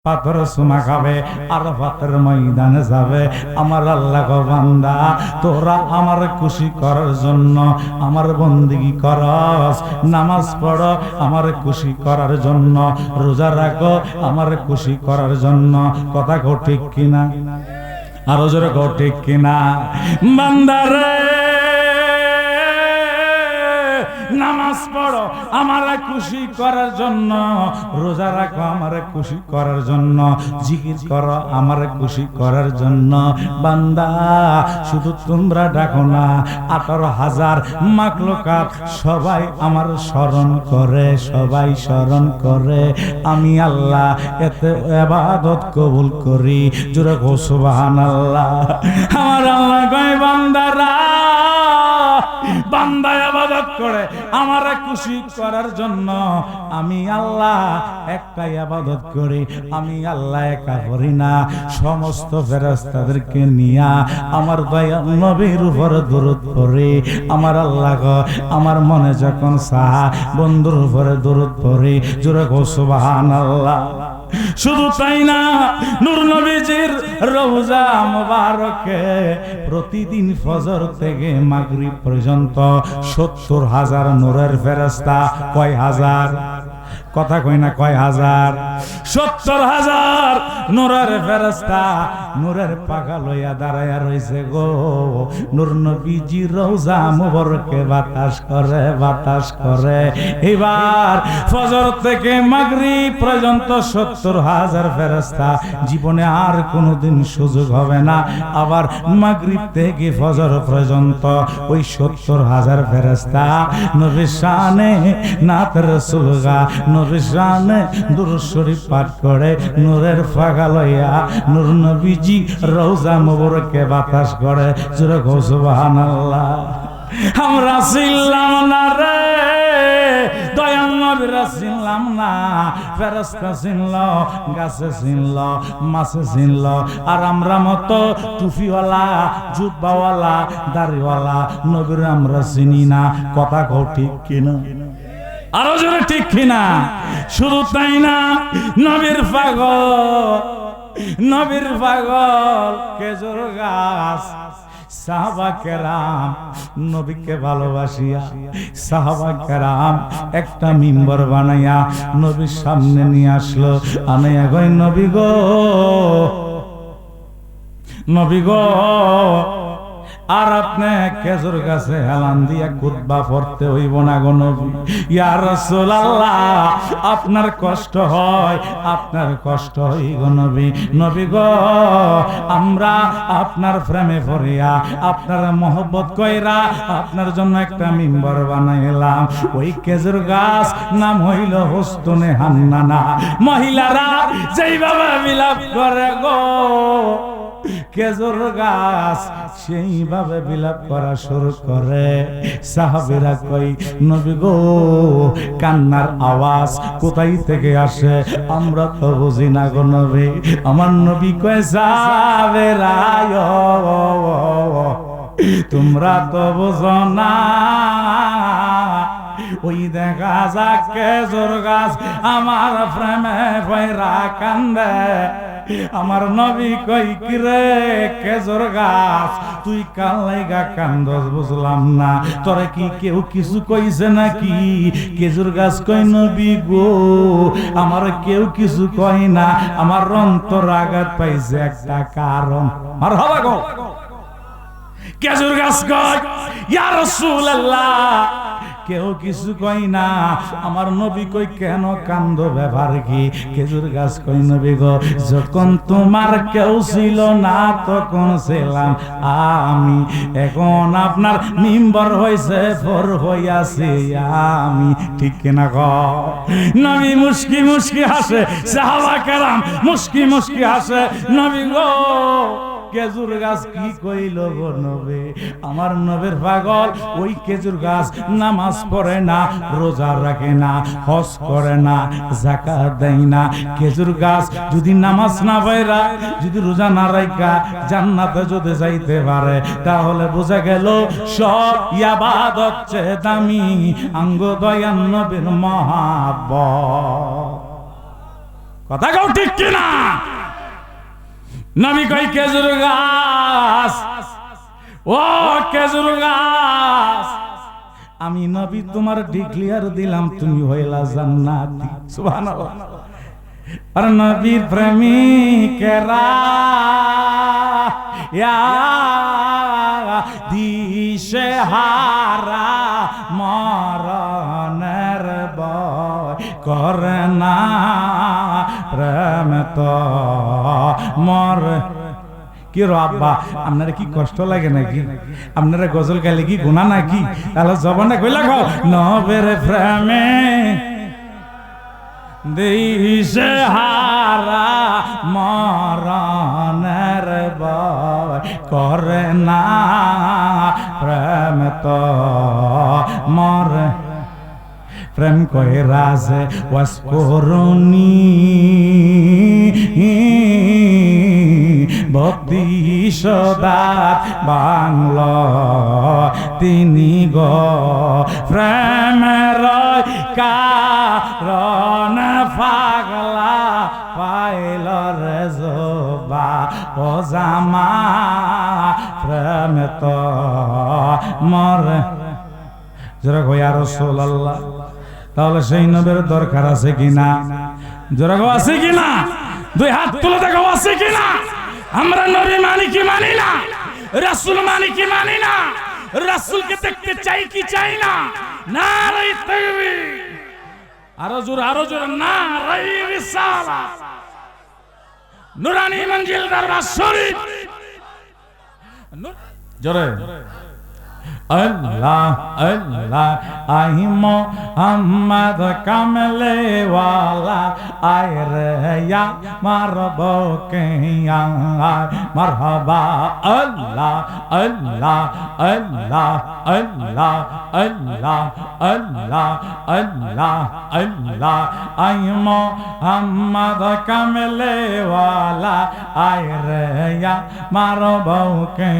পাথর চুমা খাবে, আরাফাতের ময়দানে যাবে। আমার আল্লাহ গো বান্দা, তোরা আমার খুশি করার জন্য আমার বন্দেগী করস, নামাজ পড়ো আমার খুশি করার জন্য, রোজা রাখো আমার খুশি করার জন্য। কথা কও ঠিক কিনা? আরো জোরে কও ঠিক কিনা? বান্দারে নামাজ পড়ো আমার খুশি করার জন্য, রোজা রাখো আমার খুশি করার জন্য, জিকির করো আমার খুশি করার জন্য। বান্দা শুধু তোমরা ডাকো না, 18,000 মাখলুকাত সবাই আমার স্মরণ করে, সবাই স্মরণ করে। আমি আল্লাহ এতে ইবাদত কবুল করি। জোরে কও সুবহানাল্লাহ। আমার আল্লাহ কয় বান্দারা, বান্দা ইবাদত করে আমারে খুশি করার জন্য। আমি আল্লাহ একটা ইবাদত করি, আমি আল্লাহ একা করি না, সমস্ত ফেরেশতাদেরকে নিয়া আমার দয়াল নবীর উপর দরুদ পড়ি। আমার আল্লাহ গো, আমার মনে যখন চায় বন্ধুর উপরে দরুদ পড়ি। জোরে কও সুবহানাল্লাহ। শুধু তাই না, নূর নবীজির রওজা মুবারকে প্রতিদিন ফজর থেকে মাগরিব পর্যন্ত 70,000 নূরের ফেরেশতা। কয় হাজার? কথা কই না কয় হাজার? 70,000 নূরের ফেরেশতা নূরের পাখা লইয়া দাঁড়ায়া রইছে গো। নূর নবীজির রওজা মুবারকে বাতাস করে, বাতাস করে। এবার ফজর থেকে মাগরিব পর্যন্ত 70,000 ফেরেশতা, জীবনে আর কোনোদিন সুযোগ হবে না আবার মাগরিব থেকে ফজর পর্যন্ত ওই 70,000 ফেরেশতা নবীর শানে নাত রাসূল গা, নবীর শানে দুরূদ শরীফ পাঠ করে, নূরের পাখা লইয়া নূর নবীজি রওজা মুবারকে বাতাস করে। জোরে কও সুবহানাল্লাহ। আমরা ছিলাম না রে, দয়াল নবীরা চিনলাম না, ফেরেশতা চিনল, গাছে চিনল, মাছে চিনল, আর আমরা মতো টুপিওয়ালা, জুব্বাওয়ালা, দাড়িওয়ালা নবীর আমরা চিনি না। কথা কও ঠিক কিনা? আরো জোরে ঠিক কিনা? শুধু তাই না, নবীর পাগল, নবীর পাগল খেজুর গাছ। সাহাবা কেরাম নবীকে ভালোবাসিয়া, সাহাবা কেরাম একটা মিম্বর বানাইয়া নবীর সামনে নিয়ে আসলো। আনাইয়া কই, নবী গো, নবী গো, আর আপনি খেজুর গাছে হেলান দিয়া খুতবা পড়তে হইব না গো নবী। ইয়া রাসূলুল্লাহ, আপনার কষ্ট হয়, আপনার কষ্ট হই গো নবী। নবী গো, আমরা আপনার প্রেমে পড়িয়া, আপনার মহব্বত কইরা আপনার জন্য একটা মিম্বর বানাইলাম। ওই খেজুর গাছ নাম হইল হুসতুনে হান্নানা। মহিলারা যেইভাবে বিলাপ করে গো খেজুর গাছ, সেইভাবে বিলাপ করা শুরু করে। সাহাবীরা কই, নবী গো, কান্নার আওয়াজ কোথায় থেকে আসে আমরা তো বুঝি না গো নবী। আমার নবী কয়, সাহাবীরা তোমরা তো বুঝো না, ওই দেখা যাক খেজুর গাছ আমার প্রেমে পয়রা কান্দে। আমার নবী কই, কিরে খেজুর গাছ, তুই কাল লাইগা কান্দস বুঝলাম না, তোরে কি কেউ কিছু কইছে নাকি? খেজুর গাছ কই, নবী গো, আমার কেউ কিছু কই না, আমার অন্তর আঘাত পাইছে একটা কারণ। আর হবে গো। খেজুর গাছ কয়, ইয়া রাসূলুল্লাহ, কেউ কিছু কই না, আমার নবী কই, কেন কান্দ, ব্যাপার কি? খেজুর গাছ কই, নবী গো, যখন তোমার কেউ ছিল না তখন ছিলাম আমি, এখন আপনার মিম্বর হইছে পর হইয়াছি আমি। ঠিক কিনা গো? নবী মুস্কি মুস্কি হাসে, সাহাবা কেরাম মুস্কি মুস্কি হাসে। নবী গো, খেজুর গাছ কি কইল গো নবী? আমার নবীর পাগল ওই খেজুর গাছ নামাজ পড়ে না, রোজা রাখে না, হজ করে না, যাকাত দেয় না। খেজুর গাছ যদি নামাজ না পড়া, যদি রোজা না রাখা জান্নাতে যদি যাইতে পারে, তাহলে বোঝা গেল সব ইবাদত চেয়ে দামি আঙ্গ দয়াল নবীর মহাব্বত। কথা কও ঠিক কিনা? নবী কই খেজুর গাছ, ও খেজুর গাছ, আমি নবী তোমার ডিক্লিয়ার দিলাম তুমি হইলা জান্নাতি। সুবহানাল্লাহ। আর নবীর প্রেমিকেরা ইয়া দিশে হারা মরণের ভয় করে না, প্রেম তো মর। কি রো আব্বা, আপনারা কি কষ্ট লাগে নাকি? আপনারা গজল গাইলে কি গুনাহ নাকি? তাহলে জবানটা কইলা খাও, নবের প্রেমে দিশে হারা মরণের ভয় করে না, প্রেম তো মরে। প্রেম কইরা যে ওয়াস করুনি ভক্তি সদাত বাংল তিনি গো, প্রেমের কারণ পাগলা পাইল রে জোবা ও জামা, প্রেম তো মরে। যারা কই ইয়া রাসূলুল্লাহ, তাহলে সেই নবীর দরকার আছে কিনা? যারা কো আছে কিনা? দুই হাত তুলে দেখো আছে কিনা? আমরা নবী মানি কি মানি না? রাসূল মানি কি মানি না? রাসূলকে দেখতে চাই কি চাই না? নারে তাকবীর, আরো জোর নারে রিসালাত, নুরানি মঞ্জিল দরবার শরীফ। জোরে अल्लाह अल्लाह आई मोहम्मद कमले वाला आए रे या मरबो के मरहबा। अल्लाह अल्लाह अल्लाह अल्लाह अल्लाह अल्लाह अल्लाह अल्लाह आई मोहम्मद कमले वाला आए रे या मरबो के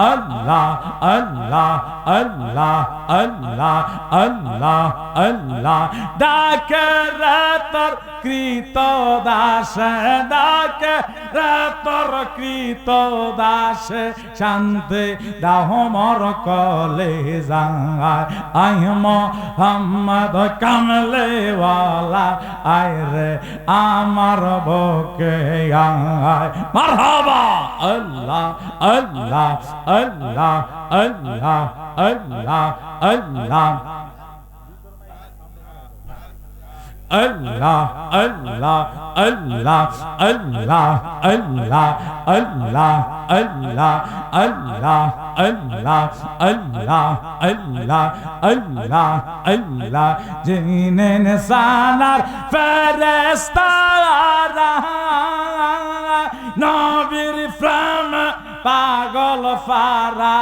अल्लाह अल्लाह अल्लाह अल्लाह अल्लाह अल्लाह डाके रातर कृत दास, डाके रातर कृत दास, शांति दाह मोर कले जाय आई मोहम्मद कमले वाला आय रे आमार बुके आय मरहबा। अल्लाह अल्लाह अल्लाह अल्लाह अल्लाह अल्लाह अल्लाह अल्लाह अल्लाह अल्लाह अल्लाह अल्लाह अल्लाह अल्लाह अल्लाह अल्लाह अल्लाह अल्लाह अल्लाह जिनेन सानार फेरेस्तारा नबीर प्रेम पागल फारा।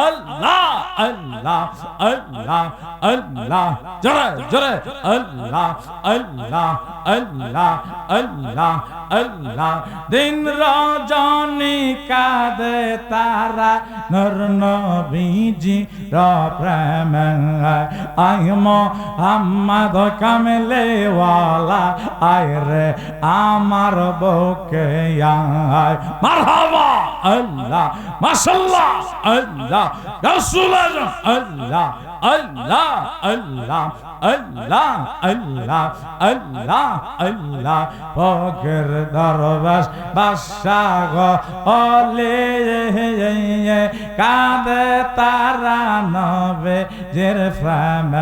अल्लाह अल्लाह अल्लाह अल्लाह जरे जरे अल्लाह अल्लाह अल्लाह अल्लाह अल्लाह दिन रजनी कादे तारा नर नबीजी रा प्रेम आई मोहम्मद कमले वाला आय रे आमार बुके आय मरहबा। अल्लाह माशाअल्लाह अल्लाह रसूल अल्लाह अल्लाह अल्लाह अल्लाह अल्लाह अल्लाह अल्लाह फकर दरबार बादशाह ओले कादे तारा नबे जिर प्रेम।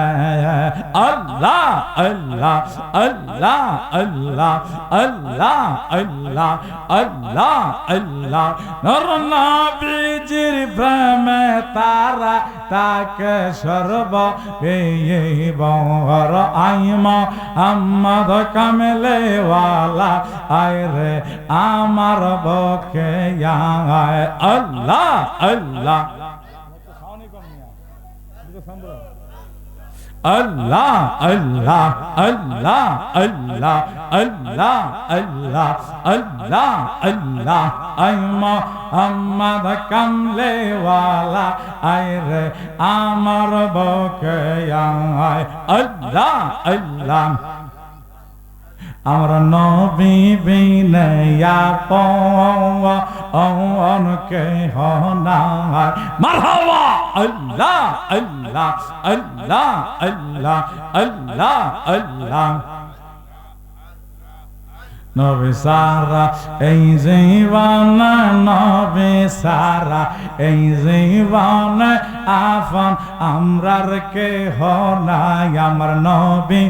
अल्लाह अल्लाह अल्लाह अल्लाह अल्लाह अल्लाह अल्लाह अल्लाह नर नबी जिर प्रेम तारा ताके सर्व बंगर आई मोहम्मद कमले वाला आय रे आमार बुके आय। अल्लाह अल्लाह अल्लाह अल्लाह अल्लाह अल्लाह अल्लाह अल्लाह अल्लाह अल्लाह आई मोहम्मद कमले वाला आय रे आमार बुके आय। अल्लाह अल्लाह আমরা নবী বিনে আপন কেহ নাই। মারহাবা আল্লাহ আল্লাহ আল্লাহ আল্লাহ আল্লাহ আল্লাহ। নবী সারা এই জীবন, নবী সারা এই জীবন আপন আমরার কেহ নাই। আমার নবী